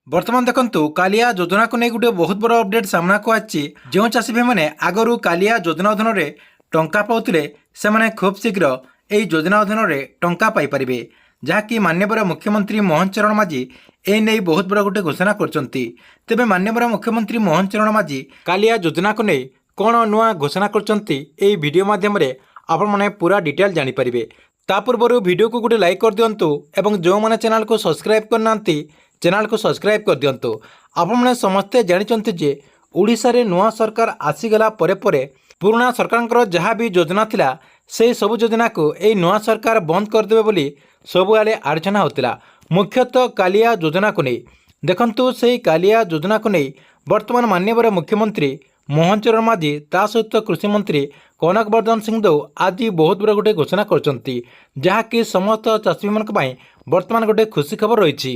बर्तमान देखंतु कालिया योजना को नहीं गोटे बहुत बड़ अपडेट सामना को आछि। जो चाषी भाई मैंने आगरू कालिया योजना अधीन में टंका पाउथिले से खूब शीघ्र यह योजना अधीन में टंका पाई परिबे। जहाँकि माननीय मुख्यमंत्री मोहन चरण माझी ए नहीं बहुत बड़ा गोटे घोषणा करछंती। तेबे माननीय मुख्यमंत्री मोहन चरण माझी कालिया योजना को नहीं कौन नुआ घोषणा करछंती एई वीडियो माध्यम रे आपण माने पूरा डिटेल जानि परिबे। ता पूर्व वीडियो को गोटे लाइक कर दियंतु एवं जो माने चैनल को सब्सक्राइब करनांती चैनल को सब्सक्राइब कर दियंतु। आपण माने समस्ते जानिचंती जे ओडिशा रे नुआ सरकार आसीगला परे परे पुराना सरकार जहाँ भी योजना थिला से सब योजना को यही नुआ सरकार बंद करदेवे बोली सबुआले आलोचना होता। मुख्यतः कालिया योजना को नहीं देखंतु से कालिया योजना को नहीं वर्तमान माननीय मुख्यमंत्री मोहन चरण माझी ता सहित कृषि मंत्री कनक वर्धन सिंहदेव आज बहुत बड़ा गोटे घोषणा करछंती। जहाँकि समस्त चाषी मान वर्तमान गोटे खुशी खबर रही।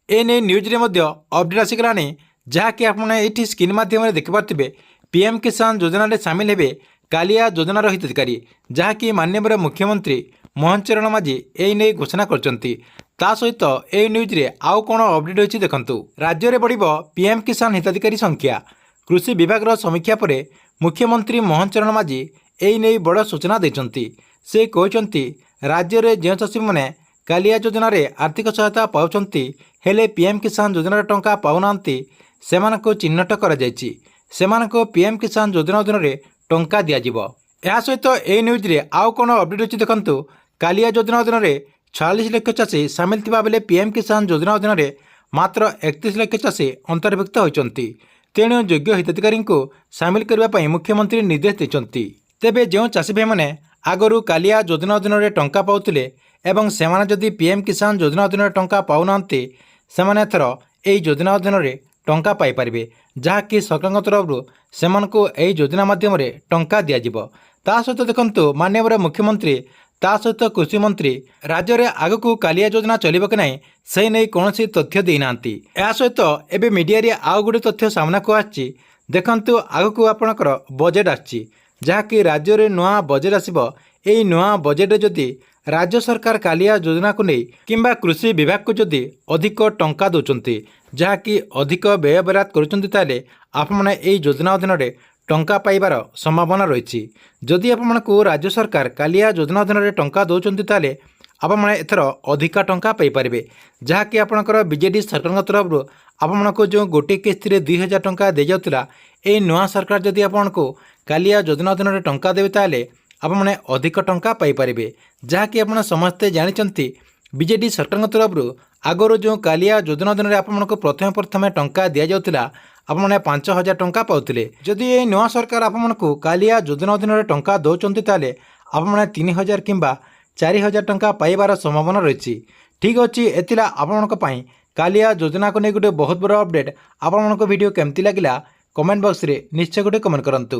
एने न्यूज रे मध्य अपडेट आसीगलानी जहाँकि आपने ये स्क्रीन माध्यम देखिपारे पीएम किसान योजना रे सामिल हेबे कालिया योजनार हिताधिकारी। जहाँकि माननीय मुख्यमंत्री मोहन चरण माझी एने घोषणा करछंती। ता सहित ए न्यूज रे आउ कोन अपडेट होछि देखंतु। राज्य रे बढ़िबो पीएम किसान हिताधिकारी संख्या। कृषि विभाग समीक्षा पर मुख्यमंत्री मोहन चरण माझी एई नहीं बड़ सूचना देछंती। से कहते राज्य में जो चाषी मैंने कालिया योजना रे आर्थिक सहायता पाउछंती हेले पीएम किसान योजना टंका पाउनांती सेमानको चिन्हट करा जायछि। सेमानको पीएम किसान योजना अधीन में टंका दियाजिबो। या सहित ए न्यूज रे आउ कोन अपडेट होछि देखंतु। कालिया योजना अधीन में 46 लाख चाषी सामिल थिबा बेले पीएम किसान योजना अधीन में मात्र 31 लाख चाषी अंतर्भुक्त होइछंती। तेणु योग्य हिताधिकारी को सामिल करने मुख्यमंत्री निर्देश देते। तेबे जो चाषी भाई मैंने आगरू कालिया योजना अधीन में टंका पाउथिले एवं सेमाने जदि पीएम किसान योजना अधीन में टंका पाउनांती सेमाने एथर एई योजना अधीन में टंका पाई परिबे। जहाँकि सरकार तरफ सेमानकु एई योजना माध्यम टंका दियाजिबो। ता सहित देखंतु माननीय मुख्यमंत्री ता सहित कृषि मंत्री राज्य में आगकू कालिया योजना चलिबो कि नहीं से नहीं कौन तथ्य देना। या सहित एवं मीडिया रे आउ गोटे तथ्य सामना को आछि देखंतु। आगकू आपणकर बजेट आछि जहाँकि राज्य में नुआ बजेट आसिबो। एई नुआ बजेट रे जदि राज्य सरकार कालिया योजना को नहीं किंबा कृषि विभाग को जदि अधिक टंका दौरान जहाँकि अधिक व्यय बराद करुँचे आपने यही योजना अधीन में टंका पाइबार संभावना रही। जदि आपको राज्य सरकार कालिया योजना अधीन में टंका दौरान आपने एथर अधिका टंका पाइपर। जहाँकि आपंकर बीजेडी सरकार तरफ आपको जो गोटे किस्ती 2000 टंका दी जाता ये नुआ सरकार जदि आपको कालिया योजना अधीन में टंका देवे ताले आपने अधिक टंका पाइपर। जहाँकि आप समस्ते जानते बीजेडी सरकार तरफ आगरू जो कालिया योजना अधीन में आपको प्रथम प्रथम टंका दि जाता आपने 5000 टंका पाउथिले। जदि ये नुआ सरकार आपको कालिया योजना अधीन में टंका दौरान ताले आपने 3000 किंबा 4000 टंका पाइबार संभावना रही। ठीक अच्छे एतिला आपंपाई कालिया योजना को नहीं गोटे बहुत बड़ा अपडेट। आपण वीडियो केमती लगिला कमेंट बॉक्स रे निश्चय गोटे कमेंट करंतु।